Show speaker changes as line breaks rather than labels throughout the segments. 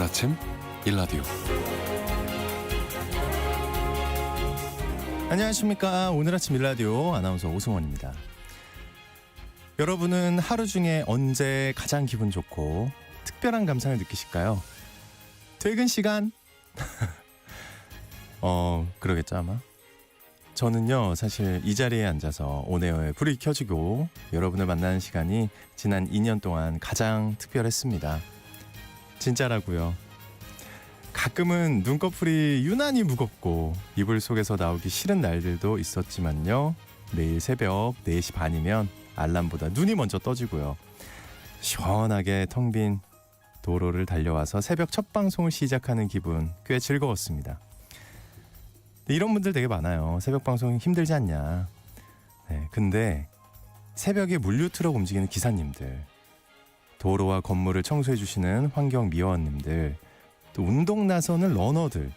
아침 일라디오.
안녕하십니까. 오늘 아침 일라디오 아나운서 오승원입니다. 여러분은 하루 중에 언제 가장 기분 좋고 특별한 감상을 느끼실까요? 퇴근 시간? 그러겠죠 아마. 저는요 사실 이 자리에 앉아서 온에어에 불이 켜지고 여러분을 만나는 시간이 지난 2년 동안 가장 특별했습니다. 진짜라고요. 가끔은 눈꺼풀이 유난히 무겁고 이불 속에서 나오기 싫은 날들도 있었지만요. 매일 새벽 4시 반이면 알람보다 눈이 먼저 떠지고요. 시원하게 텅 빈 도로를 달려와서 새벽 첫 방송을 시작하는 기분 꽤 즐거웠습니다. 이런 분들 되게 많아요. 새벽 방송 힘들지 않냐. 네, 근데 새벽에 물류 트럭 움직이는 기사님들, 도로와 건물을 청소해 주시는 환경미화원님들, 또 운동 나서는 러너들,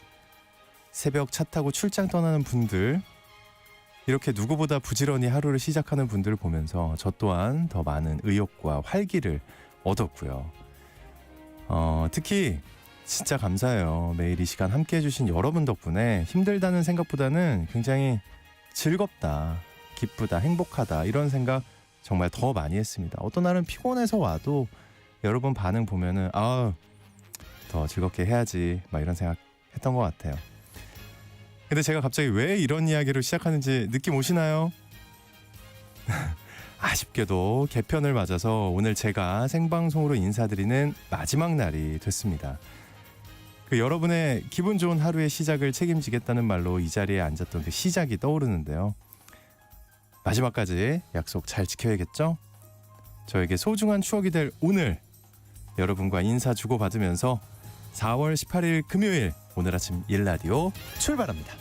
새벽 차 타고 출장 떠나는 분들, 이렇게 누구보다 부지런히 하루를 시작하는 분들을 보면서 저 또한 더 많은 의욕과 활기를 얻었고요. 특히 진짜 감사해요. 매일 이 시간 함께 해주신 여러분 덕분에 힘들다는 생각보다는 굉장히 즐겁다, 기쁘다, 행복하다 이런 생각 정말 더 많이 했습니다. 어떤 날은 피곤해서 와도 여러분 반응 보면은 더 즐겁게 해야지 막 이런 생각 했던 것 같아요. 근데 제가 갑자기 왜 이런 이야기로 시작하는지 느낌 오시나요? 아쉽게도 개편을 맞아서 오늘 제가 생방송으로 인사드리는 마지막 날이 됐습니다. 여러분의 기분 좋은 하루의 시작을 책임지겠다는 말로 이 자리에 앉았던 그 시작이 떠오르는데요. 마지막까지 약속 잘 지켜야겠죠? 저에게 소중한 추억이 될 오늘, 여러분과 인사 주고받으면서 4월 18일 금요일 오늘 아침 일라디오 출발합니다.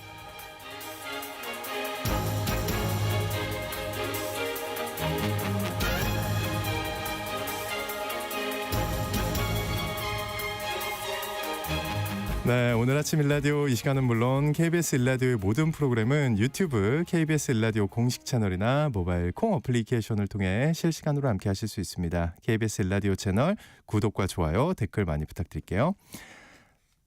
네, 오늘 아침 일라디오 이 시간은 물론 KBS 일라디오의 모든 프로그램은 유튜브 KBS 일라디오 공식 채널이나 모바일 콩 어플리케이션을 통해 실시간으로 함께 하실 수 있습니다. KBS 일라디오 채널 구독과 좋아요, 댓글 많이 부탁드릴게요.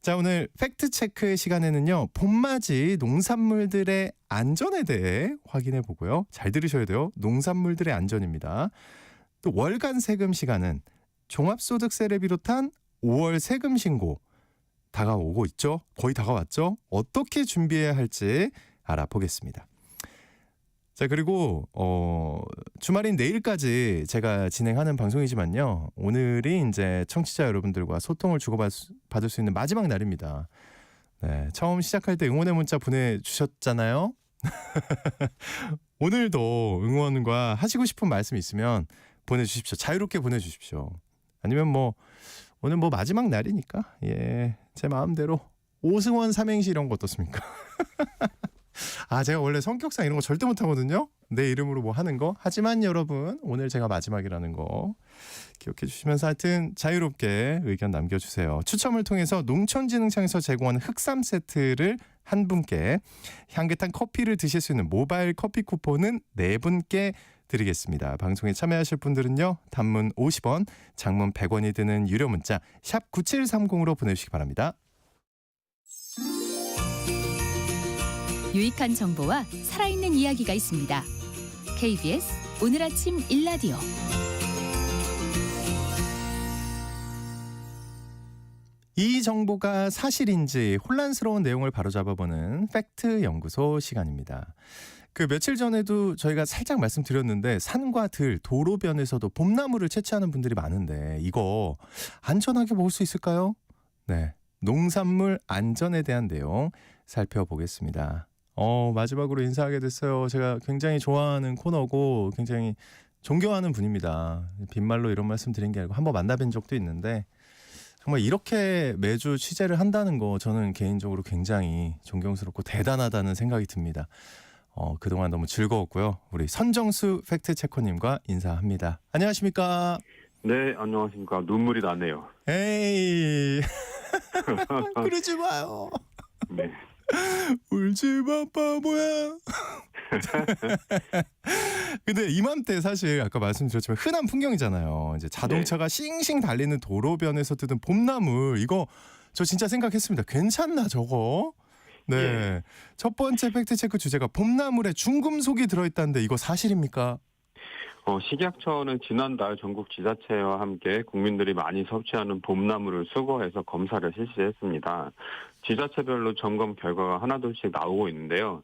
자, 오늘 팩트체크 시간에는요, 봄맞이 농산물들의 안전에 대해 확인해 보고요. 잘 들으셔야 돼요. 농산물들의 안전입니다. 또 월간 세금 시간은 종합소득세를 비롯한 5월 세금 신고 다가오고 있죠. 거의 다가왔죠. 어떻게 준비해야 할지 알아보겠습니다. 자, 그리고 주말인 내일까지 제가 진행하는 방송이지만요. 오늘이 이제 청취자 여러분들과 소통을 주고받을 수 있는 마지막 날입니다. 네, 처음 시작할 때 응원의 문자 보내주셨잖아요. 오늘도 응원과 하시고 싶은 말씀 있으면 보내주십시오. 자유롭게 보내주십시오. 아니면 오늘 마지막 날이니까 제 마음대로 오승원 삼행시 이런 거 어떻습니까? 제가 원래 성격상 이런 거 절대 못하거든요. 내 이름으로 하는 거. 하지만 여러분 오늘 제가 마지막이라는 거 기억해 주시면서 하여튼 자유롭게 의견 남겨주세요. 추첨을 통해서 농촌진흥청에서 제공하는 흑삼 세트를 한 분께, 향긋한 커피를 드실 수 있는 모바일 커피 쿠폰은 4분께 드리겠습니다. 방송에 참여하실 분들은요, 단문 50원, 장문 100원이 드는 유료 문자 샵 9730으로 보내주시기 바랍니다.
유익한 정보와 살아있는 이야기가 있습니다. KBS 오늘 아침 일라디오.
이 정보가 사실인지 혼란스러운 내용을 바로잡아보는 팩트 연구소 시간입니다. 며칠 전에도 저희가 살짝 말씀드렸는데 산과 들, 도로변에서도 봄나무를 채취하는 분들이 많은데 이거 안전하게 먹을 수 있을까요? 네, 농산물 안전에 대한 내용 살펴보겠습니다. 마지막으로 인사하게 됐어요. 제가 굉장히 좋아하는 코너고 굉장히 존경하는 분입니다. 빈말로 이런 말씀 드린 게 아니고 한번 만나뵌 적도 있는데 정말 이렇게 매주 취재를 한다는 거 저는 개인적으로 굉장히 존경스럽고 대단하다는 생각이 듭니다. 그동안 너무 즐거웠고요. 우리 선정수 팩트체커님과 인사합니다. 안녕하십니까?
네, 안녕하십니까. 눈물이 나네요.
에이, 그러지 마요.
네.
울지 마 바보야. 근데 이맘때 사실 아까 말씀드렸지만 흔한 풍경이잖아요. 이제 자동차가 싱싱 달리는 도로변에서 뜯은 봄나물 이거 저 진짜 생각했습니다. 괜찮나 저거? 네.
예.
첫 번째 팩트 체크 주제가 봄나물에 중금속이 들어있다는데 이거 사실입니까?
식약처는 지난달 전국 지자체와 함께 국민들이 많이 섭취하는 봄나물을 수거해서 검사를 실시했습니다. 지자체별로 점검 결과가 하나둘씩 나오고 있는데요.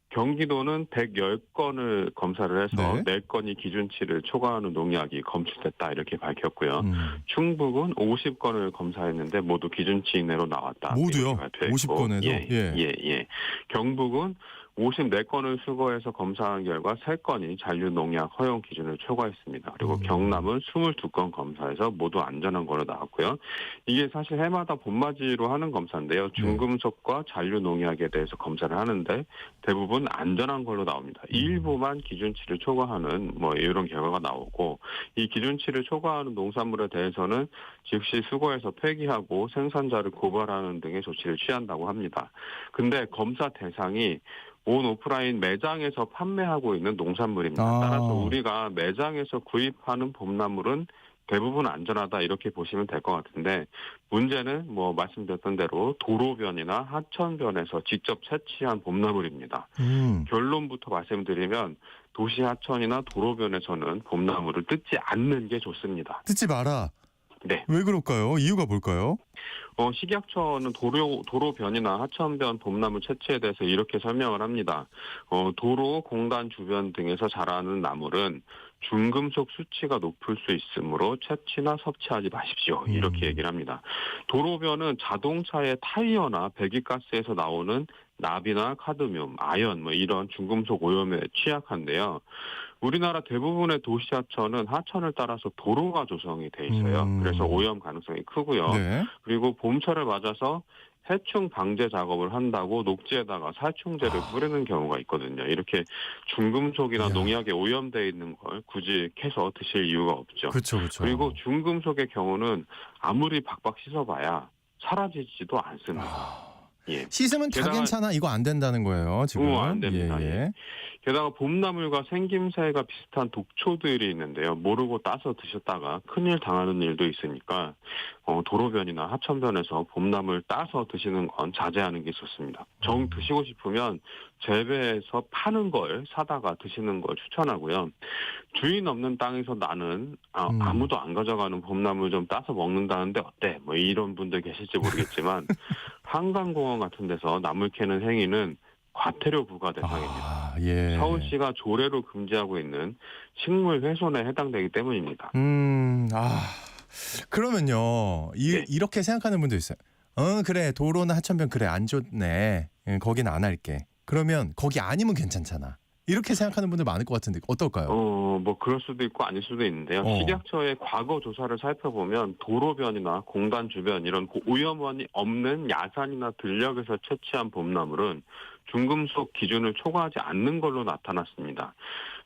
경기도는 110건을 검사를 해서
네.
4건이 기준치를 초과하는 농약이 검출됐다 이렇게 밝혔고요.
음.
충북은 50건을 검사했는데 모두 기준치 이내로 나왔다.
모두요?
이렇게 발표했고.
50건에서?
예. 경북은 54건을 수거해서 검사한 결과 3건이 잔류농약 허용 기준을 초과했습니다. 그리고 경남은 22건 검사해서 모두 안전한 걸로 나왔고요. 이게 사실 해마다 봄맞이로 하는 검사인데요. 중금속과 잔류농약에 대해서 검사를 하는데 대부분 안전한 걸로 나옵니다. 일부만 기준치를 초과하는 이런 결과가 나오고 이 기준치를 초과하는 농산물에 대해서는 즉시 수거해서 폐기하고 생산자를 고발하는 등의 조치를 취한다고 합니다. 근데 검사 대상이 온 오프라인 매장에서 판매하고 있는 농산물입니다. 따라서 우리가 매장에서 구입하는 봄나물은 대부분 안전하다 이렇게 보시면 될 것 같은데 문제는 말씀드렸던 대로 도로변이나 하천변에서 직접 채취한 봄나물입니다. 결론부터 말씀드리면 도시 하천이나 도로변에서는 봄나물을 뜯지 않는 게 좋습니다.
뜯지 마라.
네.
왜 그럴까요? 이유가 뭘까요?
식약처는 도로변이나 하천변 봄나무 채취에 대해서 이렇게 설명을 합니다. 도로, 공단 주변 등에서 자라는 나물은 중금속 수치가 높을 수 있으므로 채취나 섭취하지 마십시오. 이렇게 얘기를 합니다. 도로변은 자동차의 타이어나 배기가스에서 나오는 납이나 카드뮴, 아연 이런 중금속 오염에 취약한데요. 우리나라 대부분의 도시 하천은 하천을 따라서 도로가 조성이 돼 있어요. 그래서 오염 가능성이 크고요.
네.
그리고 봄철을 맞아서 해충 방제 작업을 한다고 녹지에다가 살충제를 뿌리는 경우가 있거든요. 이렇게 중금속이나 농약에 오염되어 있는 걸 굳이 캐서 드실 이유가 없죠.
그렇죠.
그리고 중금속의 경우는 아무리 박박 씻어봐야 사라지지도 않습니다. 예.
씻으면 다 괜찮아 이거 안 된다는 거예요 지금.
안 됩니다. 예. 게다가 봄나물과 생김새가 비슷한 독초들이 있는데요. 모르고 따서 드셨다가 큰일 당하는 일도 있으니까 도로변이나 하천변에서 봄나물 따서 드시는 건 자제하는 게 좋습니다. 정 드시고 싶으면 재배해서 파는 걸 사다가 드시는 걸 추천하고요. 주인 없는 땅에서 나는 아무도 안 가져가는 봄나물 좀 따서 먹는다는데 어때? 이런 분들 계실지 모르겠지만 한강공원 같은 데서 나물 캐는 행위는 과태료 부과 대상입니다.
예.
서울시가 조례로 금지하고 있는 식물 훼손에 해당되기 때문입니다.
그러면요.
네.
이렇게 생각하는 분도 있어요. 그래 도로나 하천변 그래 안 좋네. 거긴 안 할게. 그러면 거기 아니면 괜찮잖아. 이렇게 생각하는 분들 많을 것 같은데 어떨까요?
그럴 수도 있고 아닐 수도 있는데요. 식약처의 과거 조사를 살펴보면 도로변이나 공단 주변 이런 오염원이 없는 야산이나 들녘에서 채취한 봄나물은 중금속 기준을 초과하지 않는 걸로 나타났습니다.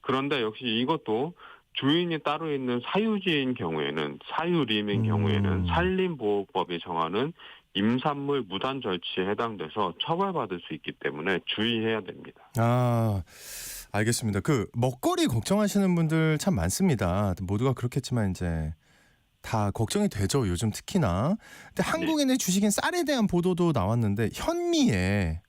그런데 역시 이것도 주인이 따로 있는 사유지인 경우에는 사유림인 경우에는 산림보호법이 정하는 임산물 무단 절취에 해당돼서 처벌받을 수 있기 때문에 주의해야 됩니다.
알겠습니다. 그 먹거리 걱정하시는 분들 참 많습니다. 모두가 그렇겠지만 이제 다 걱정이 되죠. 요즘 특히나. 근데 한국인의 주식인 쌀에 대한 보도도 나왔는데 현미에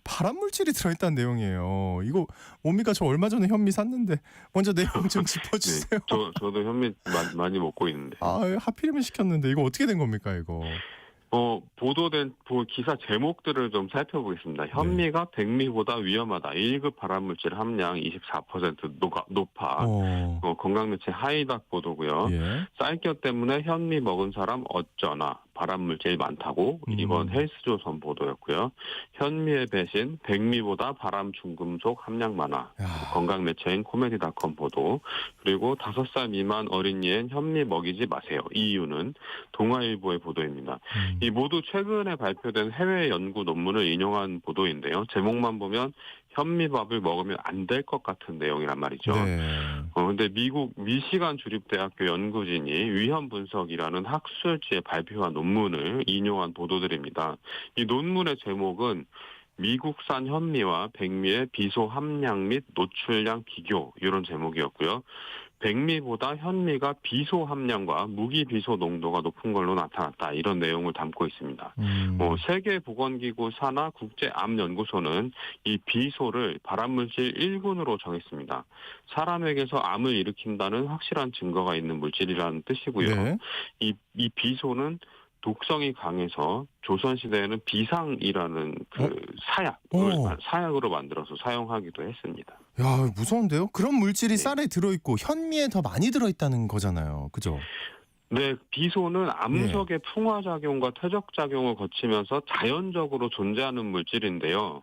발암물질이 들어있다는 내용이에요. 이거 뭡니까? 저 얼마 전에 현미 샀는데 먼저 내용 좀 짚어주세요.
네, 저도 현미 많이 먹고 있는데.
하필이면 시켰는데 이거 어떻게 된 겁니까 이거?
보도된 기사 제목들을 좀 살펴보겠습니다. 현미가 백미보다 위험하다. 1급 발암물질 함량 24% 높아. 건강매체 하이닥 보도고요.
예.
쌀겨 때문에 현미 먹은 사람 어쩌나. 발암물질이 많다고 이번 헬스조선 보도였고요. 현미의 배신, 백미보다 발암 중금속 함량 많아. 건강매체인 코미디닷컴 보도. 그리고 5살 미만 어린이엔 현미 먹이지 마세요. 이 이유는 동아일보의 보도입니다. 이 모두 최근에 발표된 해외 연구 논문을 인용한 보도인데요. 제목만 보면 현미밥을 먹으면 안 될 것 같은 내용이란 말이죠.
네.
근데 미국 미시간 주립대학교 연구진이 위험 분석이라는 학술지에 발표한 논문을 인용한 보도들입니다. 이 논문의 제목은 미국산 현미와 백미의 비소 함량 및 노출량 비교 이런 제목이었고요. 백미보다 현미가 비소 함량과 무기 비소 농도가 높은 걸로 나타났다 이런 내용을 담고 있습니다. 세계보건기구 산하 국제암연구소는 이 비소를 발암물질 1군으로 정했습니다. 사람에게서 암을 일으킨다는 확실한 증거가 있는 물질이라는 뜻이고요.
네.
이 비소는 독성이 강해서 조선시대에는 비상이라는 사약으로 만들어서 사용하기도 했습니다.
야, 무서운데요? 그런 물질이
네.
쌀에 들어있고 현미에 더 많이 들어있다는 거잖아요. 그죠?
네, 비소는 암석의 풍화작용과 퇴적작용을 거치면서 자연적으로 존재하는 물질인데요.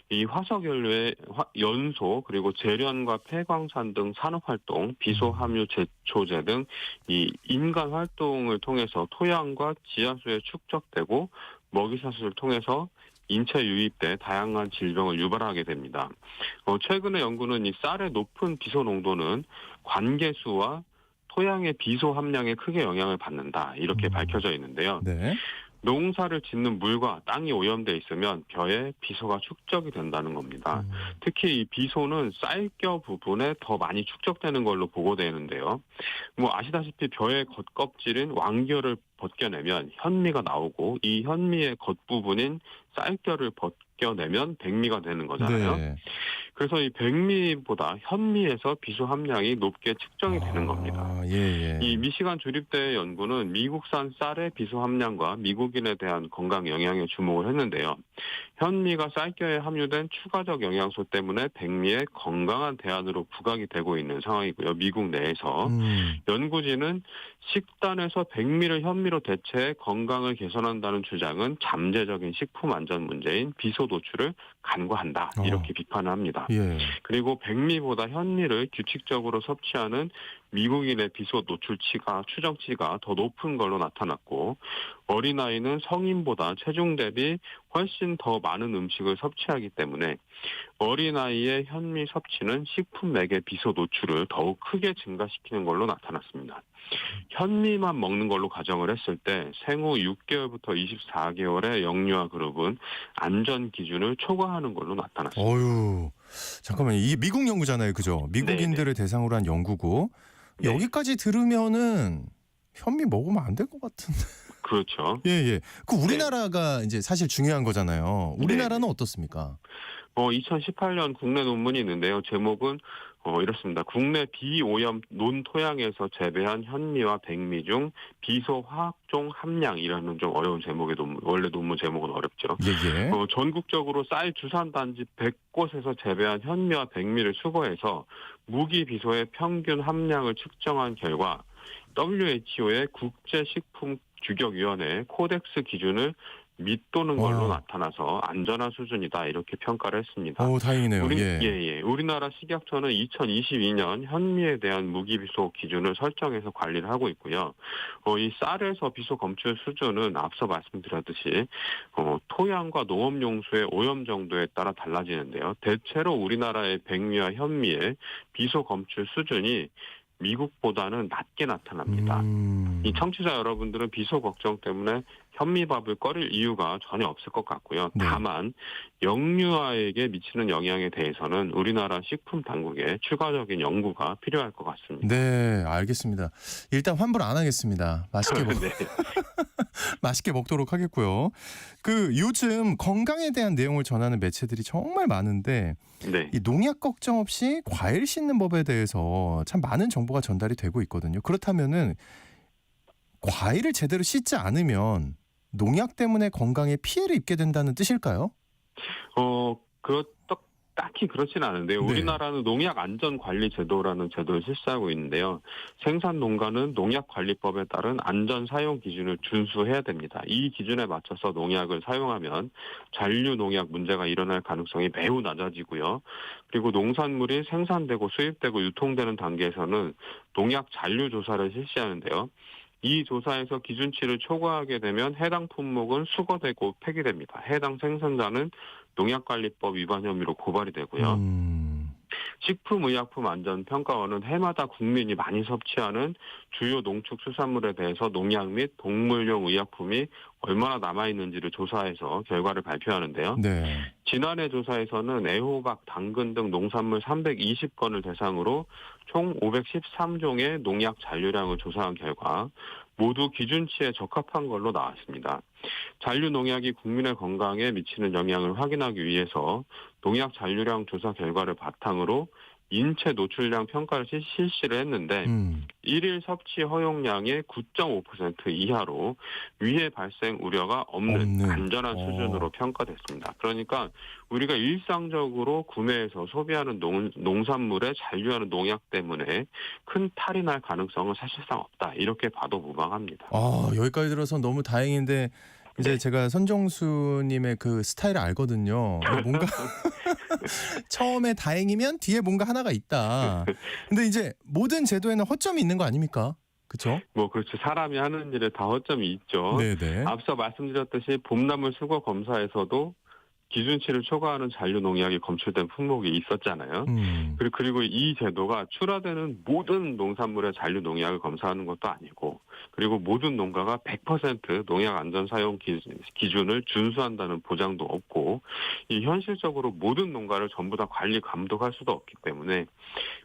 이 화석연료의 연소 그리고 제련과 폐광산 등 산업활동, 비소 함유 제초제 등 이 인간 활동을 통해서 토양과 지하수에 축적되고 먹이사슬을 통해서 인체에 유입돼 다양한 질병을 유발하게 됩니다. 최근의 연구는 이 쌀의 높은 비소 농도는 관계수와 토양의 비소 함량에 크게 영향을 받는다 이렇게 밝혀져 있는데요.
네.
농사를 짓는 물과 땅이 오염돼 있으면 벼에 비소가 축적이 된다는 겁니다. 특히 이 비소는 쌀겨 부분에 더 많이 축적되는 걸로 보고되는데요. 아시다시피 벼의 겉껍질인 왕겨를 벗겨내면 현미가 나오고 이 현미의 겉부분인 쌀겨를 벗겨내면 백미가 되는 거잖아요.
네.
그래서 이 백미보다 현미에서 비소 함량이 높게 측정이 되는 겁니다.
예.
이 미시간 주립대의 연구는 미국산 쌀의 비소 함량과 미국인에 대한 건강 영향에 주목을 했는데요. 현미가 쌀겨에 함유된 추가적 영양소 때문에 백미의 건강한 대안으로 부각이 되고 있는 상황이고요. 미국 내에서. 연구진은 식단에서 백미를 현미로 대체해 건강을 개선한다는 주장은 잠재적인 식품 안전 문제인 비소 노출을 간과한다. 이렇게 비판을 합니다.
예.
그리고 백미보다 현미를 규칙적으로 섭취하는 미국인의 비소 노출치가 추정치가 더 높은 걸로 나타났고 어린아이는 성인보다 체중 대비 훨씬 더 많은 음식을 섭취하기 때문에 어린아이의 현미 섭취는 식품 맥의 비소 노출을 더욱 크게 증가시키는 걸로 나타났습니다. 현미만 먹는 걸로 가정을 했을 때 생후 6개월부터 24개월의 영유아 그룹은 안전 기준을 초과하는 걸로 나타났습니다.
어유, 잠깐만요. 이게 미국 연구잖아요, 그죠? 미국인들을 대상으로 한 연구고
네.
여기까지 들으면은 현미 먹으면 안 될 것 같은데.
그렇죠.
예. 그 우리나라가 이제 사실 중요한 거잖아요. 우리나라는
네.
어떻습니까?
2018년 국내 논문이 있는데요. 제목은 이렇습니다. 국내 비오염 논토양에서 재배한 현미와 백미 중 비소 화학종 함량이라는 좀 어려운 제목의 논문. 원래 논문 제목은 어렵죠.
예.
전국적으로 쌀 주산단지 100곳에서 재배한 현미와 백미를 수거해서 무기 비소의 평균 함량을 측정한 결과 WHO의 국제식품규격위원회 코덱스 기준을 밑도는 걸로 나타나서 안전한 수준이다 이렇게 평가를 했습니다.
다행이네요.
우리나라 식약처는 2022년 현미에 대한 무기비소 기준을 설정해서 관리를 하고 있고요. 이 쌀에서 비소 검출 수준은 앞서 말씀드렸듯이 토양과 농업용수의 오염 정도에 따라 달라지는데요. 대체로 우리나라의 백미와 현미의 비소 검출 수준이 미국보다는 낮게 나타납니다. 이 청취자 여러분들은 비소 걱정 때문에 현미밥을 꺼릴 이유가 전혀 없을 것 같고요.
네.
다만 영유아에게 미치는 영향에 대해서는 우리나라 식품 당국의 추가적인 연구가 필요할 것 같습니다.
네, 알겠습니다. 일단 환불 안 하겠습니다.
네.
맛있게 먹도록 하겠고요. 요즘 건강에 대한 내용을 전하는 매체들이 정말 많은데
네.
이 농약 걱정 없이 과일 씻는 법에 대해서 참 많은 정보가 전달이 되고 있거든요. 그렇다면은 과일을 제대로 씻지 않으면 농약 때문에 건강에 피해를 입게 된다는 뜻일까요?
딱히 그렇지는 않은데요.
네.
우리나라는 농약안전관리제도라는 제도를 실시하고 있는데요. 생산농가는 농약관리법에 따른 안전사용 기준을 준수해야 됩니다. 이 기준에 맞춰서 농약을 사용하면 잔류농약 문제가 일어날 가능성이 매우 낮아지고요. 그리고 농산물이 생산되고 수입되고 유통되는 단계에서는 농약 잔류 조사를 실시하는데요. 이 조사에서 기준치를 초과하게 되면 해당 품목은 수거되고 폐기됩니다. 해당 생산자는 농약관리법 위반 혐의로 고발이 되고요. 식품의약품안전평가원은 해마다 국민이 많이 섭취하는 주요 농축수산물에 대해서 농약 및 동물용 의약품이 얼마나 남아있는지를 조사해서 결과를 발표하는데요.
네.
지난해 조사에서는 애호박, 당근 등 농산물 320건을 대상으로 총 513종의 농약 잔류량을 조사한 결과 모두 기준치에 적합한 걸로 나왔습니다. 잔류 농약이 국민의 건강에 미치는 영향을 확인하기 위해서 농약 잔류량 조사 결과를 바탕으로 인체 노출량 평가를 실시를 했는데 일일 섭취 허용량의 9.5% 이하로 위해 발생 우려가 없는 안전한 수준으로 평가됐습니다. 그러니까 우리가 일상적으로 구매해서 소비하는 농산물에 잔류하는 농약 때문에 큰 탈이 날 가능성은 사실상 없다. 이렇게 봐도 무방합니다.
여기까지 들어서 너무 다행인데 이제 제가 선정수님의 그 스타일을 알거든요. 뭔가 처음에 다행이면 뒤에 뭔가 하나가 있다. 근데 이제 모든 제도에는 허점이 있는 거 아닙니까? 그렇죠?
그렇죠. 사람이 하는 일에 다 허점이 있죠.
네네.
앞서 말씀드렸듯이 봄나물 수거 검사에서도 기준치를 초과하는 잔류 농약이 검출된 품목이 있었잖아요. 그리고 이 제도가 출하되는 모든 농산물의 잔류 농약을 검사하는 것도 아니고, 그리고 모든 농가가 100% 농약 안전 사용 기준을 준수한다는 보장도 없고, 이 현실적으로 모든 농가를 전부 다 관리 감독할 수도 없기 때문에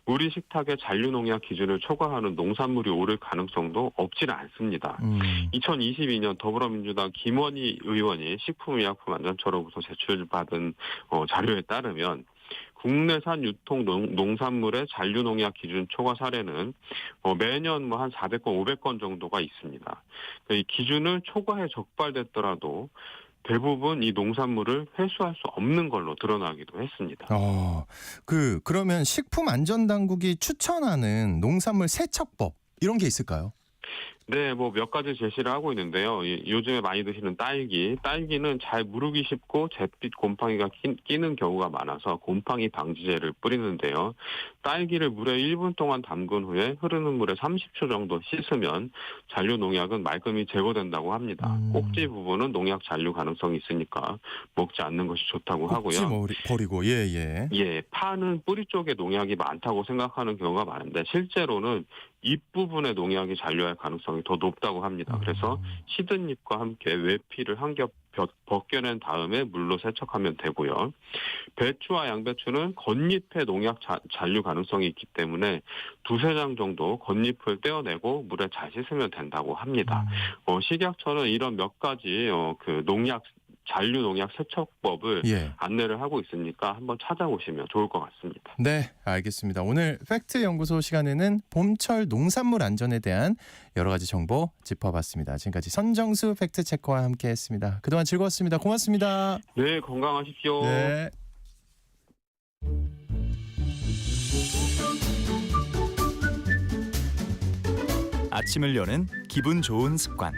우리 식탁의 잔류 농약 기준을 초과하는 농산물이 오를 가능성도 없지는 않습니다. 2022년 더불어민주당 김원희 의원이 식품의약품안전처로부터 제출받은 자료에 따르면 국내산 유통 농산물의 잔류 농약 기준 초과 사례는 매년 한 400건, 500건 정도가 있습니다. 이 기준을 초과해 적발됐더라도 대부분 이 농산물을 회수할 수 없는 걸로 드러나기도 했습니다.
그러면 식품안전당국이 추천하는 농산물 세척법 이런 게 있을까요?
네, 몇 가지 제시를 하고 있는데요. 요즘에 많이 드시는 딸기는 잘 무르기 쉽고 잿빛 곰팡이가 끼는 경우가 많아서 곰팡이 방지제를 뿌리는데요. 딸기를 물에 1분 동안 담근 후에 흐르는 물에 30초 정도 씻으면 잔류 농약은 말끔히 제거된다고 합니다. 꼭지 부분은 농약 잔류 가능성이 있으니까 먹지 않는 것이 좋다고 하고요.
꼭지 버리고
예, 파는 뿌리 쪽에 농약이 많다고 생각하는 경우가 많은데 실제로는 잎부분에 농약이 잔류할 가능성이 더 높다고 합니다. 그래서 시든 잎과 함께 외피를 한 겹 벗겨낸 다음에 물로 세척하면 되고요. 배추와 양배추는 겉잎에 농약 잔류 가능성이 있기 때문에 두세 장 정도 겉잎을 떼어내고 물에 잘 씻으면 된다고 합니다. 식약처는 이런 몇 가지 잔류 농약 세척법을 안내를 하고 있으니까 한번 찾아보시면 좋을 것 같습니다.
네, 알겠습니다. 오늘 팩트연구소 시간에는 봄철 농산물 안전에 대한 여러 가지 정보 짚어봤습니다. 지금까지 선정수 팩트체커와 함께했습니다. 그동안 즐거웠습니다. 고맙습니다.
네, 건강하십시오.
네.
아침을 여는 기분 좋은 습관.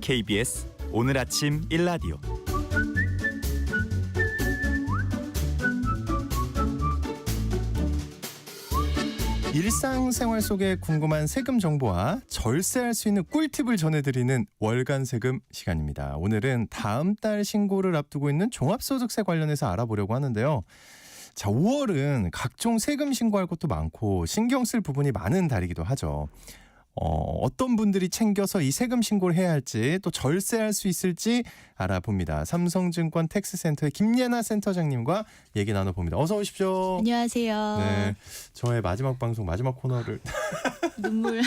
KBS 오늘 아침 1라디오.
일상생활 속에 궁금한 세금 정보와 절세할 수 있는 꿀팁을 전해드리는 월간 세금 시간입니다. 오늘은 다음 달 신고를 앞두고 있는 종합소득세 관련해서 알아보려고 하는데요. 자, 5월은 각종 세금 신고할 것도 많고 신경 쓸 부분이 많은 달이기도 하죠. 어떤 분들이 챙겨서 이 세금 신고를 해야 할지 또 절세할 수 있을지 알아봅니다. 삼성증권 텍스센터의 김예나 센터장님과 얘기 나눠봅니다. 어서 오십시오.
안녕하세요.
네, 저의 마지막 방송 마지막 코너를
눈물.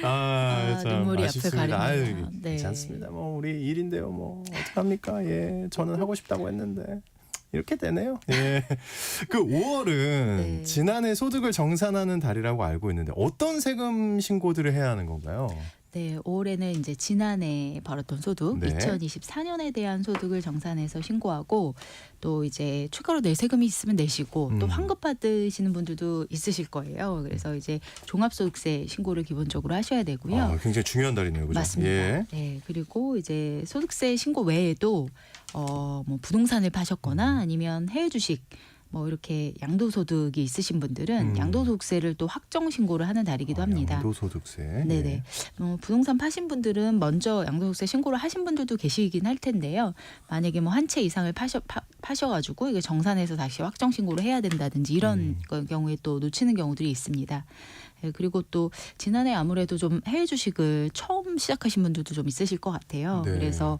참
눈물이
아쉽습니다.
앞을 가리네요. 네.
괜찮습니다. 우리 일인데요. 어떡합니까? 예, 저는 하고 싶다고 했는데 이렇게 되네요. 예. 그 5월은 지난해 소득을 정산하는 달이라고 알고 있는데 어떤 세금 신고들을 해야 하는 건가요?
네, 5월에는 이제 지난해 벌었던 소득, 2024년에 대한 소득을 정산해서 신고하고 또 이제 추가로 낼 세금이 있으면 내시고 또 환급 받으시는 분들도 있으실 거예요. 그래서 이제 종합소득세 신고를 기본적으로 하셔야 되고요.
굉장히 중요한 달이네요, 그죠?
맞습니다.
예.
네, 그리고 이제 소득세 신고 외에도 부동산을 파셨거나 아니면 해외 주식 뭐 이렇게 양도소득이 있으신 분들은 양도소득세를 또 확정 신고를 하는 달이기도 합니다.
양도소득세.
네네.
예.
부동산 파신 분들은 먼저 양도소득세 신고를 하신 분들도 계시긴 할 텐데요. 만약에 뭐 한 채 이상을 파셔가지고 이게 정산해서 다시 확정 신고를 해야 된다든지 이런 경우에 또 놓치는 경우들이 있습니다. 예, 그리고 또 지난해 아무래도 좀 해외 주식을 처음 시작하신 분들도 좀 있으실 것 같아요.
네.
그래서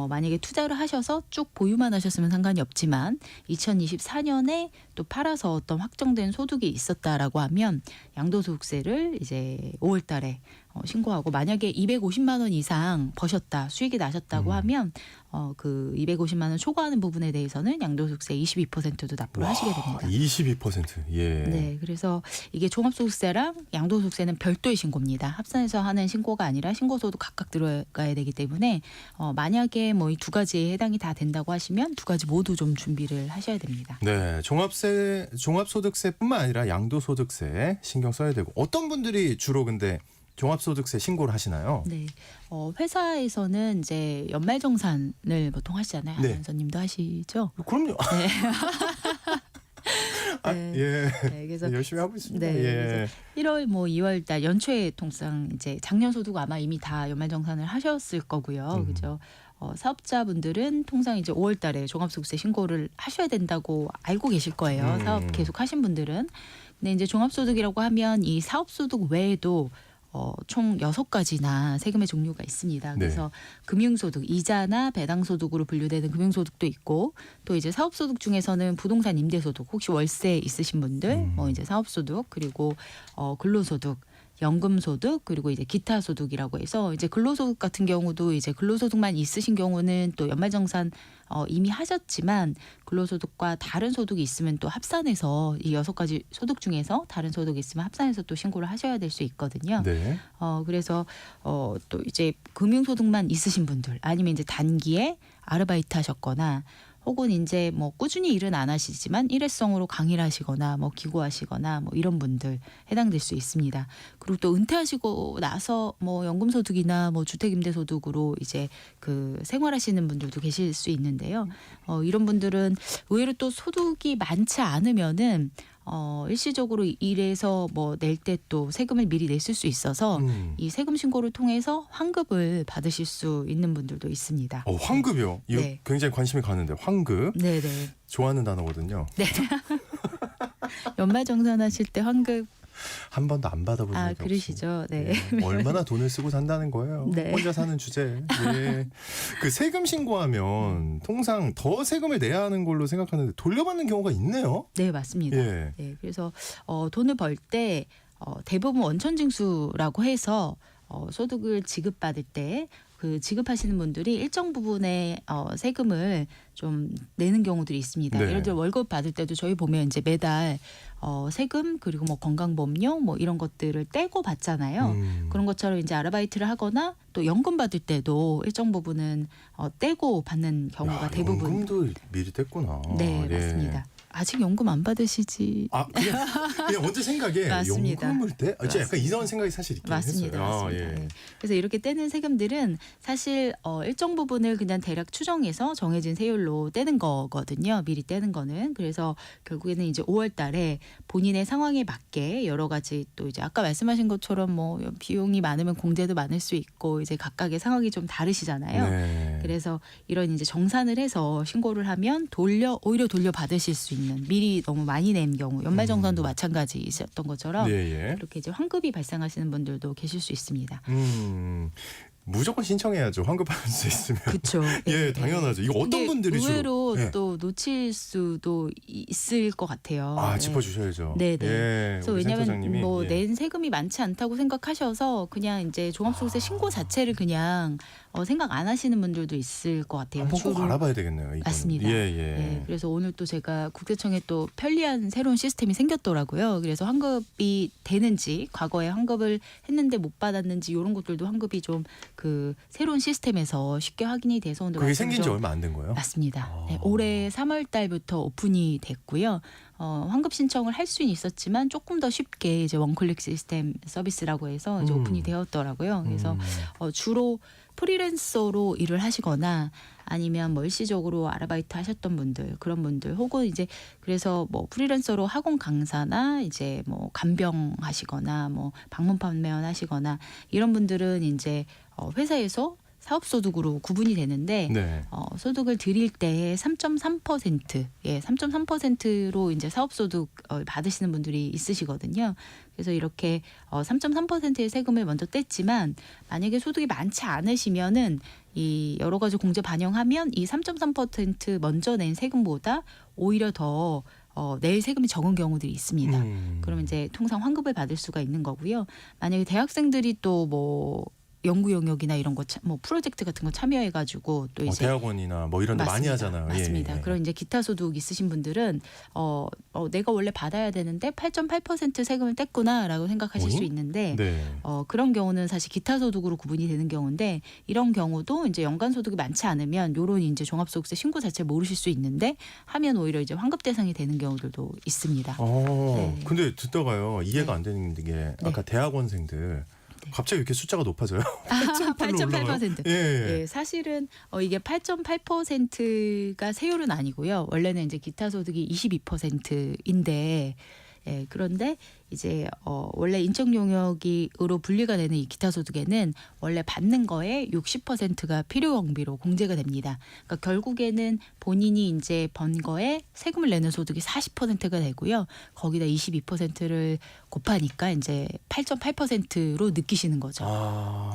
만약에 투자를 하셔서 쭉 보유만 하셨으면 상관이 없지만 2024년에 또 팔아서 어떤 확정된 소득이 있었다라고 하면 양도소득세를 이제 5월달에 신고하고 만약에 250만 원 이상 버셨다 수익이 나셨다고 하면 그 250만 원 초과하는 부분에 대해서는 양도소득세 22%도 납부를 하시게 됩니다.
22%. 예.
네, 그래서 이게 종합소득세랑 양도소득세는 별도의 신고입니다. 합산해서 하는 신고가 아니라 신고서도 각각 들어가야 되기 때문에 만약에 뭐 이 두 가지에 해당이 다 된다고 하시면 두 가지 모두 좀 준비를 하셔야 됩니다.
네, 종합소득세뿐만 아니라 양도소득세 신경 써야 되고 어떤 분들이 주로 근데 종합소득세 신고를 하시나요?
네, 회사에서는 이제 연말정산을 보통 하시잖아요.
네.
아나운서님도 하시죠?
그럼요.
네.
아,
네.
예.
네, 그래서
열심히 하고 있습니다.
네,
예.
1월 뭐 2월 달 연초에 통상 이제 작년 소득 아마 이미 다 연말정산을 하셨을 거고요. 그죠? 사업자분들은 통상 이제 5월 달에 종합소득세 신고를 하셔야 된다고 알고 계실 거예요. 사업 계속 하신 분들은. 근데 이제 종합소득이라고 하면 이 사업소득 외에도 총 6가지나 세금의 종류가 있습니다.
네.
그래서 금융소득, 이자나 배당소득으로 분류되는 금융소득도 있고 또 이제 사업소득 중에서는 부동산 임대소득, 혹시 월세 있으신 분들, 뭐 이제 사업소득, 그리고 근로소득, 연금소득, 그리고 이제 기타 소득이라고 해서 이제 근로소득 같은 경우도 이제 근로소득만 있으신 경우는 또 연말정산 이미 하셨지만 근로소득과 다른 소득이 있으면 또 합산해서 이 6가지 소득 중에서 다른 소득이 있으면 합산해서 또 신고를 하셔야 될 수 있거든요.
네.
그래서 또 이제 금융소득만 있으신 분들 아니면 이제 단기에 아르바이트 하셨거나 혹은 이제 뭐 꾸준히 일은 안 하시지만 일회성으로 강의를 하시거나 뭐 기고하시거나 뭐 이런 분들 해당될 수 있습니다. 그리고 또 은퇴하시고 나서 뭐 연금소득이나 뭐 주택임대소득으로 이제 그 생활하시는 분들도 계실 수 있는데요. 이런 분들은 의외로 또 소득이 많지 않으면은 일시적으로 일해서 뭐 낼 때 또 세금을 미리 냈을 수 있어서 이 세금 신고를 통해서 환급을 받으실 수 있는 분들도 있습니다.
환급이요? 이거
네.
굉장히 관심이 가는데 환급.
네네.
좋아하는 단어거든요.
네. 연말정산하실 때 환급
한 번도 안 받아본 적이 없어요.
그러시죠. 네.
얼마나 돈을 쓰고 산다는 거예요.
네.
혼자 사는 주제. 예. 그 세금 신고하면 통상 더 세금을 내야 하는 걸로 생각하는데 돌려받는 경우가 있네요.
네, 맞습니다.
예.
네, 그래서 돈을 벌 때 대부분 원천징수라고 해서 소득을 지급받을 때 그 지급하시는 분들이 일정 부분의 세금을 좀 내는 경우들이 있습니다.
네.
예를 들어 월급 받을 때도 저희 보면 이제 매달 세금 그리고 뭐 건강보험료 뭐 이런 것들을 떼고 받잖아요. 그런 것처럼 이제 아르바이트를 하거나 또 연금 받을 때도 일정 부분은 떼고 받는 경우가 대부분.
연금도 미리 뗐구나.
네,
예.
맞습니다. 아직 연금 안 받으시지?
그냥 언제 생각에
맞습니다.
연금을 떼? 진짜 약간 이런 생각이 사실 있긴
맞습니다.
했어요.
맞습니다.
예.
네. 그래서 이렇게 떼는 세금들은 사실 일정 부분을 그냥 대략 추정해서 정해진 세율로 떼는 거거든요. 미리 떼는 거는. 그래서 결국에는 이제 5월 달에 본인의 상황에 맞게 여러 가지 또 이제 아까 말씀하신 것처럼 뭐 비용이 많으면 공제도 많을 수 있고 이제 각각의 상황이 좀 다르시잖아요.
네.
그래서 이런 이제 정산을 해서 신고를 하면 오히려 돌려받으실 수 있는 미리 너무 많이 낸 경우 연말정산도 마찬가지이셨던 것처럼
예, 예.
이렇게 이제 환급이 발생하시는 분들도 계실 수 있습니다.
무조건 신청해야죠. 환급받을 수 있으면.
그렇죠.
예, 당연하죠. 이거 어떤
근데
분들이
의외로
주로? 예.
또 놓칠 수도 있을 것 같아요. 네.
짚어주셔야죠.
네네.
예,
그래서
우리
왜냐하면
센터장님이,
뭐
예.
낸 세금이 많지 않다고 생각하셔서 그냥 이제 종합소득세 신고 자체를 그냥 생각 안 하시는 분들도 있을 것 같아요.
한번 꼭
주로.
알아봐야 되겠네요. 이거는.
맞습니다.
예.
그래서 오늘 또 제가 국세청에 또 편리한 새로운 시스템이 생겼더라고요. 그래서 환급이 되는지 과거에 환급을 했는데 못 받았는지 이런 것들도 환급이 좀 그 새로운 시스템에서 쉽게 확인이 돼서 오늘
그게 생긴 지
말씀드려-
얼마 안 된 거예요?
맞습니다. 네, 올해 3월 달부터 오픈이 됐고요. 환급 신청을 할 수는 있었지만 조금 더 쉽게 이제 원클릭 시스템 서비스라고 해서 이제 오픈이 되었더라고요. 그래서 주로 프리랜서로 일을 하시거나 아니면 뭐 일시적으로 아르바이트 하셨던 분들, 그런 분들, 혹은 이제 그래서 뭐 프리랜서로 학원 강사나 이제 뭐 간병 하시거나 뭐 방문 판매원 하시거나 이런 분들은 이제 회사에서 사업소득으로 구분이 되는데
네.
소득을 드릴 때 3.3% 3.3%로 이제 사업소득 받으시는 분들이 있으시거든요. 그래서 이렇게 3.3%의 세금을 먼저 뗐지만 만약에 소득이 많지 않으시면은 이 여러 가지 공제 반영하면 이 3.3% 먼저 낸 세금보다 오히려 더 낼 세금이 적은 경우들이 있습니다. 그러면 이제 통상 환급을 받을 수가 있는 거고요. 만약에 대학생들이 또 뭐 연구 영역이나 이런 거 뭐 프로젝트 같은 거 참여해가지고 또 이제
대학원이나 뭐 이런 데 많이 하잖아요.
맞습니다.
예.
그런 이제 기타 소득 있으신 분들은 내가 원래 받아야 되는데 8.8% 세금을 뗐구나라고 생각하실 수 있는데
네.
그런 경우는 사실 기타 소득으로 구분이 되는 경우인데 이런 경우도 이제 연간 소득이 많지 않으면 요런 이제 종합소득세 신고 자체를 모르실 수 있는데 하면 오히려 이제 환급 대상이 되는 경우들도 있습니다. 네.
근데 듣다가요 이해가 안 되는 게 아까 대학원생들 갑자기 이렇게 숫자가 높아져요.
8.8%.
예.
예, 사실은 이게 8.8%가 세율은 아니고요. 원래는 이제 기타 소득이 22%인데 그런데 이제 원래 인적 용역으로 분리가 되는 이 기타 소득에는 원래 받는 거에 60%가 필요 경비로 공제가 됩니다. 그러니까 결국에는 본인이 이제 번 거에 세금을 내는 소득이 40%가 되고요. 거기다 22%를 곱하니까 이제 8.8%로 느끼시는 거죠.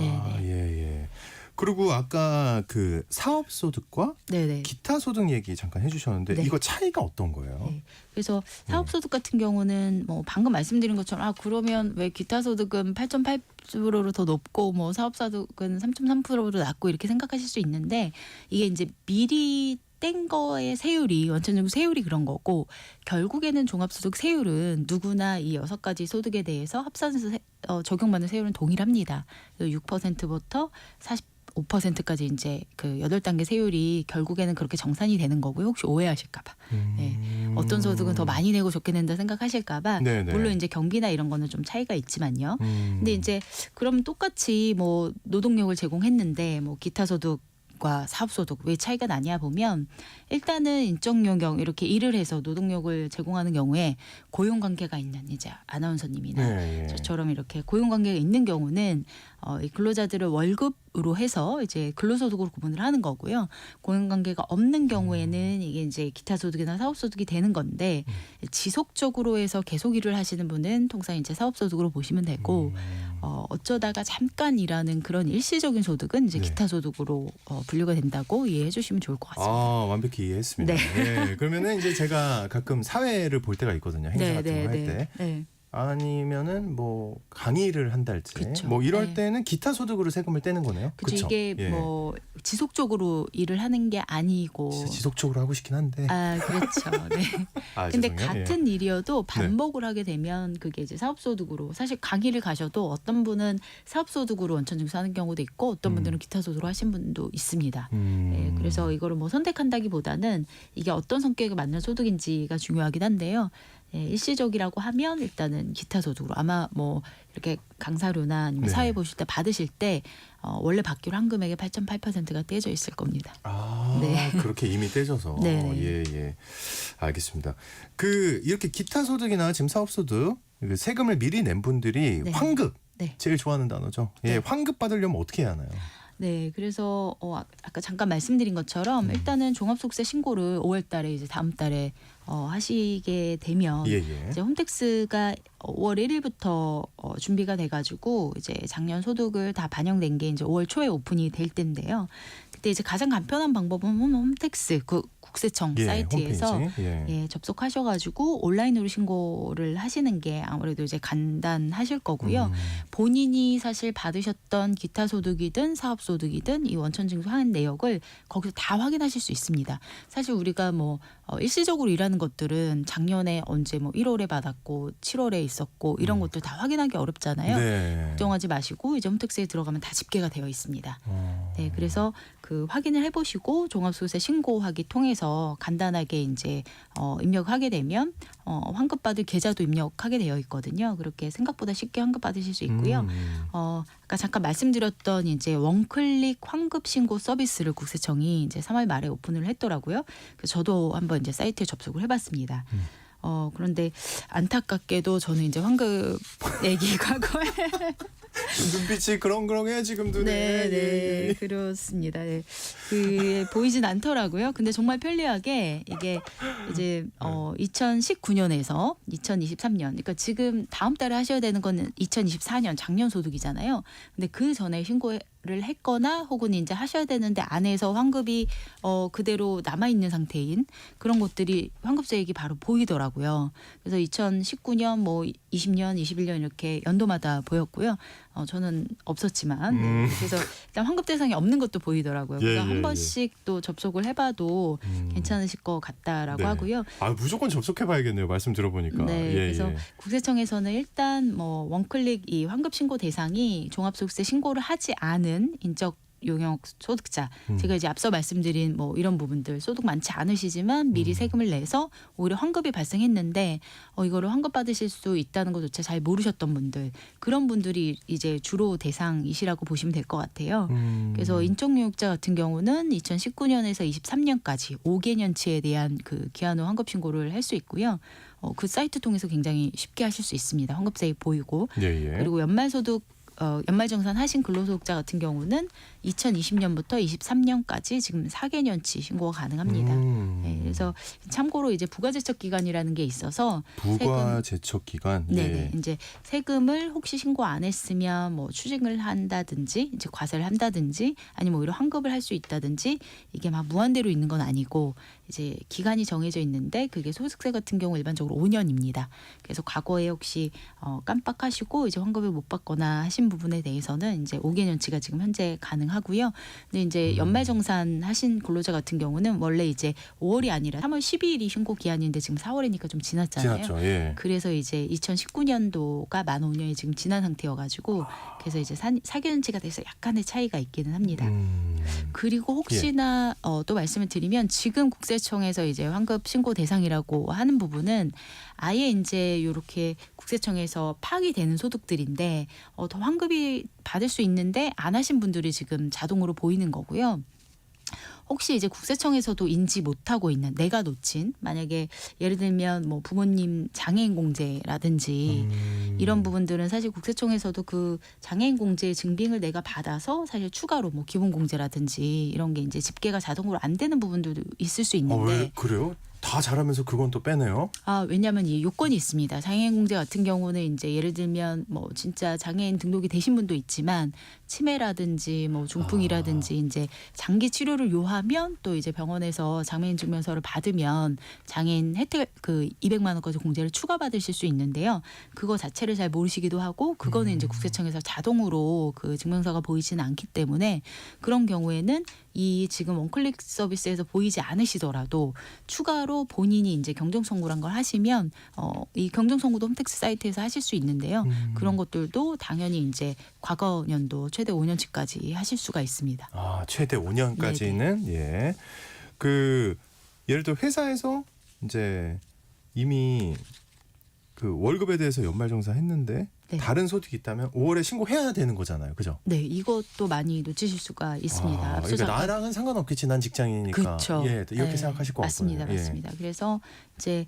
예. 그리고 아까 그 사업 소득과
네네.
기타 소득 얘기 잠깐 해주셨는데
네.
이거 차이가 어떤 거예요?
네. 그래서 사업소득 같은 경우는 뭐 방금 말씀드린 것처럼 그러면 왜 기타 소득은 8.8%로 더 높고 뭐 사업소득은 3.3%로 낮고 이렇게 생각하실 수 있는데 이게 이제 미리 뗀 거의 세율이 원천적으로 세율이 그런 거고 결국에는 종합소득 세율은 누구나 이 6가지 소득에 대해서 합산해서 적용받는 세율은 동일합니다. 6%부터 5%까지 이제 그 8단계 세율이 결국에는 그렇게 정산이 되는 거고요. 혹시 오해하실까 봐. 어떤 소득은 더 많이 내고 적게 낸다 생각하실까 봐. 물론 이제 경비나 이런 거는 좀 차이가 있지만요. 근데 이제 그럼 똑같이 뭐 노동력을 제공했는데 뭐 기타 소득 과 사업소득 왜 차이가 나냐 보면 일단은 인적 용역 이렇게 일을 해서 노동력을 제공하는 경우에 고용관계가 있는 이제 아나운서님이나 저처럼 이렇게 고용관계가 있는 경우는 이 근로자들을 월급으로 해서 이제 근로소득으로 구분을 하는 거고요. 고용관계가 없는 경우에는 이게 이제 기타 소득이나 사업소득이 되는 건데 지속적으로 해서 계속 일을 하시는 분은 통상 이제 사업소득으로 보시면 되고 어쩌다가 잠깐 일하는 그런 일시적인 소득은 이제 기타 소득으로 분류가 된다고 이해해 주시면 좋을 것 같습니다.
완벽히 이해했습니다. 네. 그러면은 이제 제가 가끔 사회를 볼 때가 있거든요. 행사 같은 거 할 때. 아니면은 뭐 강의를 한달지 뭐 이럴 때는 기타 소득으로 세금을 떼는 거네요.
그렇죠. 이게 뭐 지속적으로 일을 하는 게 아니고
지속적으로 하고 싶긴 한데.
그렇죠. 네. 근데
죄송해요.
같은 일이어도 반복을 하게 되면 그게 이제 사업소득으로 사실 강의를 가셔도 어떤 분은 사업소득으로 원천징수 하는 경우도 있고 어떤 분들은 기타 소득으로 하신 분도 있습니다. 그래서 이거를 뭐 선택한다기보다는 이게 어떤 성격에 맞는 소득인지가 중요하긴 한데요. 일시적이라고 하면 일단은 기타 소득으로 아마 뭐 이렇게 강사료나 아니면 사회 보실 때 받으실 때 원래 받기로 한 금액의 8.8%가 떼져 있을 겁니다.
그렇게 이미 떼져서. 예. 알겠습니다. 이렇게 기타 소득이나 지금 사업 소득 세금을 미리 낸 분들이 환급 제일 좋아하는 단어죠. 환급 받으려면 어떻게 해야 하나요?
네, 그래서 아까 잠깐 말씀드린 것처럼 일단은 종합소득세 신고를 5월달에 이제 다음 달에 하시게 되면 이제 홈택스가 5월 1일부터 준비가 돼가지고 이제 작년 소득을 다 반영된 게 이제 5월 초에 오픈이 될 텐데요. 그때 이제 가장 간편한 방법은 홈택스 국세청 사이트에서 접속하셔가지고 온라인으로 신고를 하시는 게 아무래도 이제 간단하실 거고요. 본인이 사실 받으셨던 기타 소득이든 사업 소득이든 이 원천징수한 내역을 거기서 다 확인하실 수 있습니다. 사실 우리가 뭐 일시적으로 일하는 것들은 작년에 언제 뭐 1월에 받았고 7월에 있었고 이런 것들 다 확인하기 어렵잖아요. 걱정하지 마시고 이제 홈택스에 들어가면 다 집계가 되어 있습니다. 네, 그래서 그 확인을 해보시고 종합소득세 신고하기 통해서 간단하게 이제 입력하게 되면 환급받을 계좌도 입력하게 되어 있거든요. 그렇게 생각보다 쉽게 환급받으실 수 있고요. 아까 잠깐 말씀드렸던 이제 원클릭 환급 신고 서비스를 국세청이 이제 3월 말에 오픈을 했더라고요. 그래서 저도 한번 이제 사이트에 접속을 해봤습니다. 그런데 안타깝게도 저는 이제 환급 내기 과거에
눈빛이 그렁그렁해 지금 눈에.
네, 그렇습니다. 네. 그 보이진 않더라고요. 근데 정말 편리하게 이게 이제 2019년에서 2023년, 그러니까 지금 다음 달에 하셔야 되는 거는 2024년 작년 소득이잖아요. 근데 그 전에 신고를 했거나 혹은 이제 하셔야 되는데 안에서 환급이 그대로 남아 있는 상태인 그런 것들이 환급세액이 바로 보이더라고요. 그래서 2019년, 뭐 20년, 21년 이렇게 연도마다 보였고요. 저는 없었지만 그래서 일단 환급 대상이 없는 것도 보이더라고요. 그래서 한 번씩 또 접속을 해봐도 괜찮으실 것 같다라고
네.
하고요.
아, 무조건 접속해봐야겠네요. 말씀 들어보니까.
네, 그래서 국세청에서는 일단 뭐 원클릭 이 환급 신고 대상이 종합소득세 신고를 하지 않은 인적 용역 소득자, 제가 이제 앞서 말씀드린 뭐 이런 부분들 소득 많지 않으시지만 미리 세금을 내서 오히려 환급이 발생했는데 이거를 환급 받으실 수 있다는 것조차 잘 모르셨던 분들, 그런 분들이 이제 주로 대상이시라고 보시면 될 것 같아요. 그래서 인적 용역자 같은 경우는 2019년에서 23년까지 5개년치에 대한 그 기한 후 환급 신고를 할 수 있고요. 그 사이트 통해서 굉장히 쉽게 하실 수 있습니다. 환급세액 보이고. 그리고 연말소득 연말정산 하신 근로소득자 같은 경우는 2020년부터 23년까지 지금 4개년치 신고가 가능합니다. 네, 그래서 참고로 이제 부가제척 기간이라는 게 있어서
부가제척 기간.
네네. 이제 세금을 혹시 신고 안 했으면 뭐 추징을 한다든지 이제 과세를 한다든지 아니면 오히려 환급을 할 수 있다든지 이게 막 무한대로 있는 건 아니고 이제 기간이 정해져 있는데 그게 소득세 같은 경우 일반적으로 5년입니다. 그래서 과거에 혹시 깜빡하시고 이제 환급을 못 받거나 하신 부분에 대해서는 이제 5개년치가 지금 현재 가능하고요. 근데 이제 연말정산 하신 근로자 같은 경우는 원래 이제 5월이 아니라 3월 12일이 신고 기한인데 지금 4월이니까 좀 지났잖아요.
지났죠. 예.
그래서 이제 2019년도가 만 5년이 지금 지난 상태여가지고 그래서 이제 4개년치가 돼서 약간의 차이가 있기는 합니다. 그리고 혹시나 또 말씀을 드리면 지금 국세청에서 이제 환급 신고 대상이라고 하는 부분은 아예 이제 이렇게 국세청에서 파악이 되는 소득들인데 더 환급이 받을 수 있는데 안 하신 분들이 지금 자동으로 보이는 거고요. 혹시 이제 국세청에서도 인지 못하고 있는 내가 놓친 만약에 예를 들면 뭐 부모님 장애인 공제라든지 이런 부분들은 사실 국세청에서도 그 장애인 공제 증빙을 내가 받아서 사실 추가로 뭐 기본 공제라든지 이런 게 이제 집계가 자동으로 안 되는 부분들도 있을 수 있는데
왜 그래요? 다 잘하면서 그건 또 빼네요.
왜냐하면 이 요건이 있습니다. 장애인 공제 같은 경우는 이제 예를 들면 뭐 진짜 장애인 등록이 되신 분도 있지만 치매라든지 뭐 중풍이라든지 이제 장기 치료를 요하면 또 이제 병원에서 장애인 증명서를 받으면 장애인 혜택 그 200만 원까지 공제를 추가 받으실 수 있는데요. 그거 자체를 잘 모르시기도 하고 그거는 이제 국세청에서 자동으로 그 증명서가 보이지는 않기 때문에 그런 경우에는 이 지금 원클릭 서비스에서 보이지 않으시더라도 추가로 본인이 이제 경정청구란 걸 하시면 이 경정청구도 홈택스 사이트에서 하실 수 있는데요. 그런 것들도 당연히 이제 과거 연도 최대 5년치까지 하실 수가 있습니다.
최대 5년까지는 예. 그 예를 들어 회사에서 이제 이미 그 월급에 대해서 연말정산 했는데
네.
다른 소득이 있다면 5월에 신고해야 되는 거잖아요. 그죠?
네, 이것도 많이 놓치실 수가 있습니다.
그러니까 나랑은 상관없겠지. 난 직장인이니까.
그렇죠.
예, 이렇게 생각하실 것
맞습니다.
같고요.
맞습니다. 그래서 이제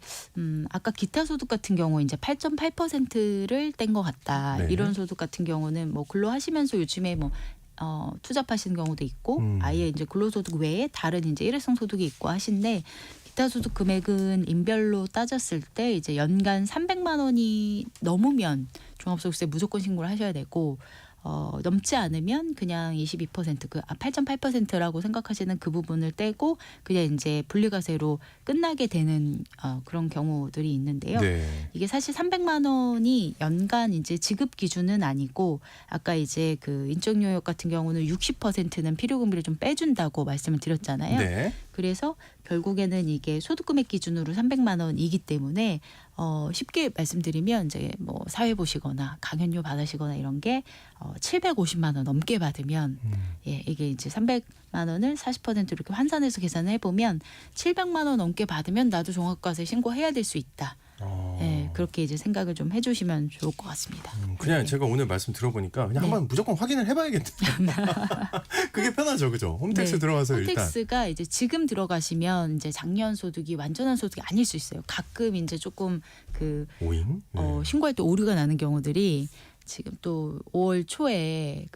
아까 기타 소득 같은 경우 이제 8.8%를 뗀 것 같다.
네.
이런 소득 같은 경우는 뭐 근로하시면서 요즘에 뭐 투잡하시는 경우도 있고 아예 이제 근로소득 외에 다른 이제 일회성 소득이 있고 하신데 기타 소득 금액은 인별로 따졌을 때 이제 연간 300만 원이 넘으면 종합소득세 무조건 신고를 하셔야 되고 넘지 않으면 그냥 22% 그 8.8%라고 생각하시는 그 부분을 떼고 그냥 이제 분리과세로 끝나게 되는 그런 경우들이 있는데요.
네.
이게 사실 300만 원이 연간 이제 지급 기준은 아니고 아까 이제 그 인적요역 같은 경우는 60%는 필요금비를 좀 빼준다고 말씀을 드렸잖아요.
네.
그래서 결국에는 이게 소득 금액 기준으로 300만 원이기 때문에 쉽게 말씀드리면 이제 뭐 사회 보시거나 강연료 받으시거나 이런 게 750만 원 넘게 받으면 예, 이게 이제 300만 원을 40% 이렇게 환산해서 계산을 해보면 700만 원 넘게 받으면 나도 종합과세 신고해야 될 수 있다. 예, 그렇게 이제 생각을 좀 해주시면 좋을 것 같습니다.
그냥
네.
제가 오늘 말씀 들어보니까 그냥
네.
한번 무조건 확인을 해봐야겠네요. 그게 편하죠, 그죠? 홈택스
네.
들어가서 일단.
홈택스가 이제 지금 들어가시면 이제 작년 소득이 완전한 소득이 아닐 수 있어요. 가끔 이제 조금 그
오잉? 네.
신고할 때 오류가 나는 경우들이 지금 또 5월 초에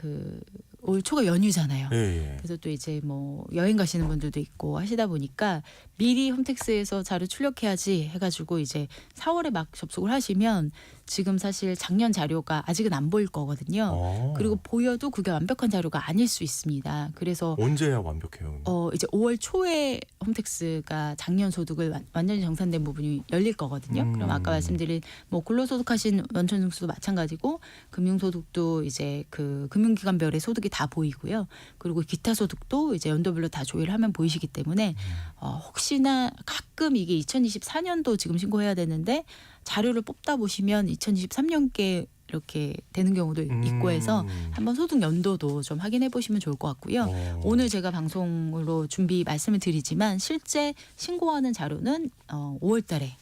올 초가 연휴잖아요.
예, 예.
그래서 또 이제 뭐 여행 가시는 분들도 있고 하시다 보니까 미리 홈택스에서 자료 출력해야지 해가지고 이제 4월에 막 접속을 하시면 지금 사실 작년 자료가 아직은 안 보일 거거든요. 그리고 보여도 그게 완벽한 자료가 아닐 수 있습니다. 그래서
언제야 완벽해요?
이제 5월 초에 홈택스가 작년 소득을 완전히 정산된 부분이 열릴 거거든요. 그럼 아까 말씀드린 뭐 근로소득하신 원천징수도 마찬가지고 금융소득도 이제 그 금융기관별의 소득이 다 보이고요. 그리고 기타 소득도 이제 연도별로 다 조회를 하면 보이시기 때문에 혹시나 가끔 이게 2024년도 지금 신고해야 되는데 자료를 뽑다 보시면 2023년께 이렇게 되는 경우도 있고 해서 한번 소득 연도도 좀 확인해 보시면 좋을 것 같고요. 오늘 제가 방송으로 준비 말씀을 드리지만 실제 신고하는 자료는 5월 달에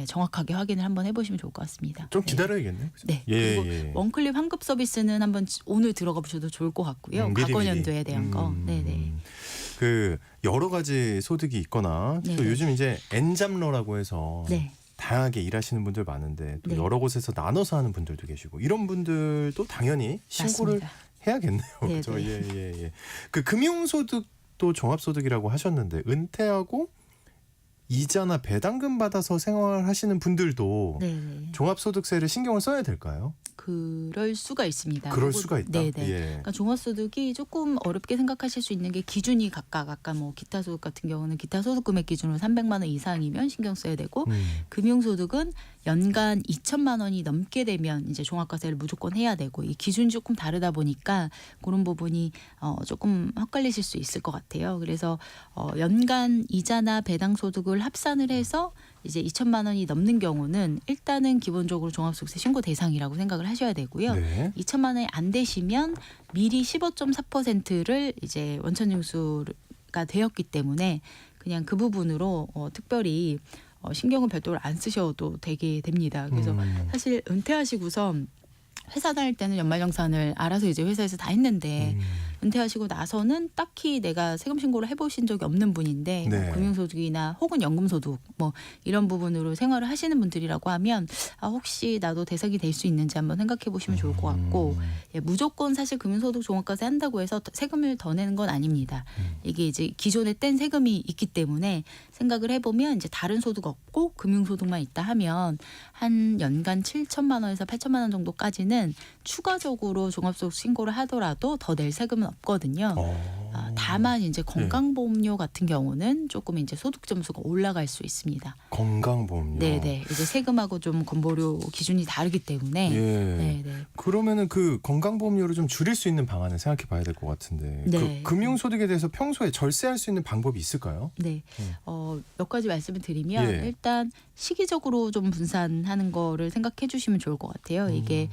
정확하게 확인을 한번 해보시면 좋을 것 같습니다.
좀 기다려야겠네요. 그죠?
네.
예,
그리고
예.
원클립 환급 서비스는 한번 오늘 들어가 보셔도 좋을 것 같고요. 과거 연도에 대한 거. 네네.
그 여러 가지 소득이 있거나 또
네네.
요즘 이제 엔잡러라고 해서
네.
다양하게 일하시는 분들 많은데 또
네.
여러 곳에서 나눠서 하는 분들도 계시고 이런 분들도 당연히 신고를
맞습니다.
해야겠네요.
네네.
그렇죠? 예. 그 금융소득도 종합소득이라고 하셨는데 은퇴하고 이자나 배당금 받아서 생활하시는 분들도
네네.
종합소득세를 신경을 써야 될까요?
그럴 수가 있습니다.
그럴
그리고-
수가 있다.
네네.
예.
그러니까 종합소득이 조금 어렵게 생각하실 수 있는 게 기준이 각각 아까 뭐 기타 소득 같은 경우는 기타 소득 금액 기준으로 300만 원 이상이면 신경 써야 되고 금융소득은 연간 2천만 원이 넘게 되면 이제 종합과세를 무조건 해야 되고 이 기준이 조금 다르다 보니까 그런 부분이 조금 헷갈리실 수 있을 것 같아요. 그래서 연간 이자나 배당 소득을 합산을 해서 이제 2천만 원이 넘는 경우는 일단은 기본적으로 종합소득세 신고 대상이라고 생각을 하셔야 되고요.
네.
2천만 원이 안 되시면 미리 15.4%를 이제 원천징수가 되었기 때문에 그냥 그 부분으로 특별히 신경을 별도로 안 쓰셔도 되게 됩니다. 그래서 사실 은퇴하시고서 회사 다닐 때는 연말정산을 알아서 이제 회사에서 다 했는데 은퇴하시고 나서는 딱히 내가 세금 신고를 해보신 적이 없는 분인데
네.
뭐 금융소득이나 혹은 연금소득 뭐 이런 부분으로 생활을 하시는 분들이라고 하면 혹시 나도 대상이 될 수 있는지 한번 생각해 보시면 좋을 것 같고 예, 무조건 사실 금융소득 종합과세 한다고 해서 세금을 더 내는 건 아닙니다. 이게 이제 기존에 뗀 세금이 있기 때문에 생각을 해보면 이제 다른 소득 없고 금융소득만 있다 하면 한 연간 7천만 원에서 8천만 원 정도까지는 추가적으로 종합소득 신고를 하더라도 더 낼 세금은 없거든요. 다만 이제 건강보험료 같은 경우는 조금 이제 소득 점수가 올라갈 수 있습니다.
건강보험료.
네네. 이제 세금하고 좀 건보료 기준이 다르기 때문에.
예.
네네.
그러면은 그 건강보험료를 좀 줄일 수 있는 방안을 생각해 봐야 될 것 같은데
네.
그 금융소득에 대해서 평소에 절세할 수 있는 방법이 있을까요?
네. 몇 가지 말씀을 드리면
예.
일단 시기적으로 좀 분산하는 거를 생각해 주시면 좋을 것 같아요. 이게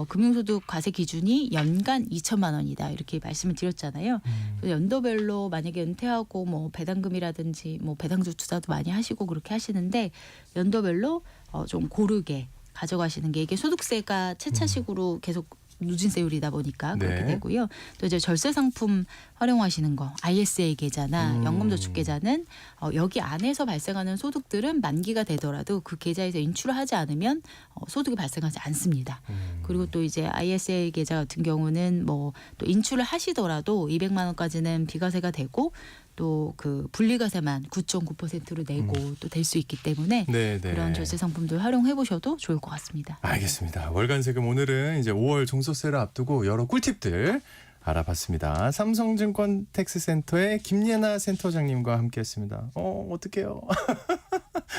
금융소득 과세 기준이 연간 2천만 원이다 이렇게 말씀을 드렸잖아요. 그래서 연도별로 만약에 은퇴하고 뭐 배당금이라든지 뭐 배당주 투자도 많이 하시고 그렇게 하시는데 연도별로 좀 고르게 가져가시는 게 이게 소득세가 채차식으로 계속 누진세율이다 보니까 그렇게
네.
되고요. 또 이제 절세 상품 활용하시는 거, ISA 계좌나 연금저축 계좌는 여기 안에서 발생하는 소득들은 만기가 되더라도 그 계좌에서 인출을 하지 않으면 소득이 발생하지 않습니다. 그리고 또 이제 ISA 계좌 같은 경우는 뭐 또 인출을 하시더라도 200만 원까지는 비과세가 되고 또 그 분리과세만 9.9%로 내고 또 될 수 있기 때문에
네, 네.
그런 절세 상품들 활용해 보셔도 좋을 것 같습니다.
알겠습니다. 월간 세금 오늘은 이제 5월 종소세를 앞두고 여러 꿀팁들 알아봤습니다. 삼성증권 텍스센터의 김예나 센터장님과 함께했습니다. 어떡해요?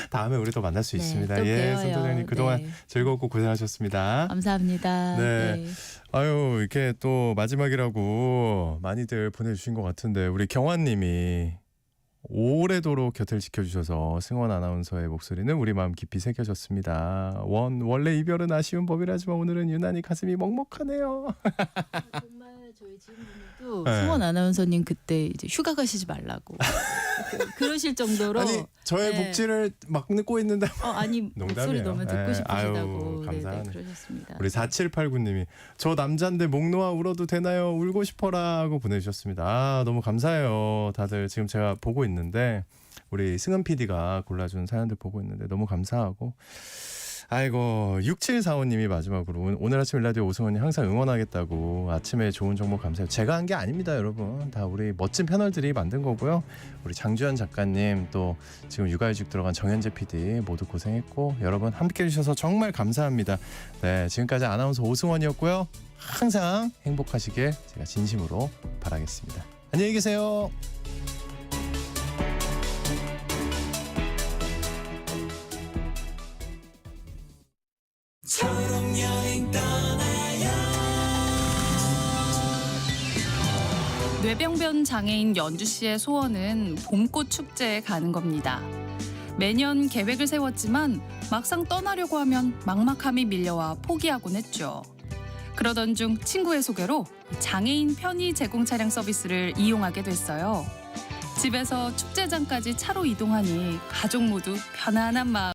다음에 우리 또 만날 수
네,
있습니다.
또
예,
뵈어요.
센터장님 그동안
네.
즐겁고 고생하셨습니다.
감사합니다.
네.
네.
아유, 이렇게 또 마지막이라고 많이들 보내주신 것 같은데 우리 경환님이 오래도록 곁을 지켜주셔서 승원 아나운서의 목소리는 우리 마음 깊이 새겨졌습니다. 원래 이별은 아쉬운 법이라지만 오늘은 유난히 가슴이 먹먹하네요.
정말 저희 지인분들도
네.
승원 아나운서님 그때 이제 휴가 가시지 말라고 그러실 정도로
아니 저의
네.
복지를 막 듣고 있는데
아니 목소리
농담이에요.
너무 듣고
네.
싶으시다고
아유, 감사하네.
그러셨습니다.
우리 4789님이 저 남잔데 목 놓아 울어도 되나요? 울고 싶어라 하고 보내주셨습니다. 아 너무 감사해요. 다들 지금 제가 보고 있는데 우리 승은 PD가 골라준 사연들 보고 있는데 너무 감사하고 아이고 6745님이 마지막으로 오늘 아침 일라디오 오승원이 항상 응원하겠다고 아침에 좋은 정보 감사해요. 제가 한 게 아닙니다 여러분. 다 우리 멋진 패널들이 만든 거고요. 우리 장주현 작가님 또 지금 육아휴직 들어간 정현재 PD 모두 고생했고 여러분 함께해 주셔서 정말 감사합니다. 네 지금까지 아나운서 오승원이었고요. 항상 행복하시길 제가 진심으로 바라겠습니다. 안녕히 계세요.
뇌병변 장애인 연주 씨의 소원은 봄꽃 축제에 가는 겁니다. 매년 계획을 세웠지만 막상 떠나려고 하면 막막함이 밀려와 포기하곤 했죠. 그러던 중 친구의 소개로 장애인 편의 제공 차량 서비스를 이용하게 됐어요. 집에서 축제장까지 차로 이동하니 가족 모두 편안한 마음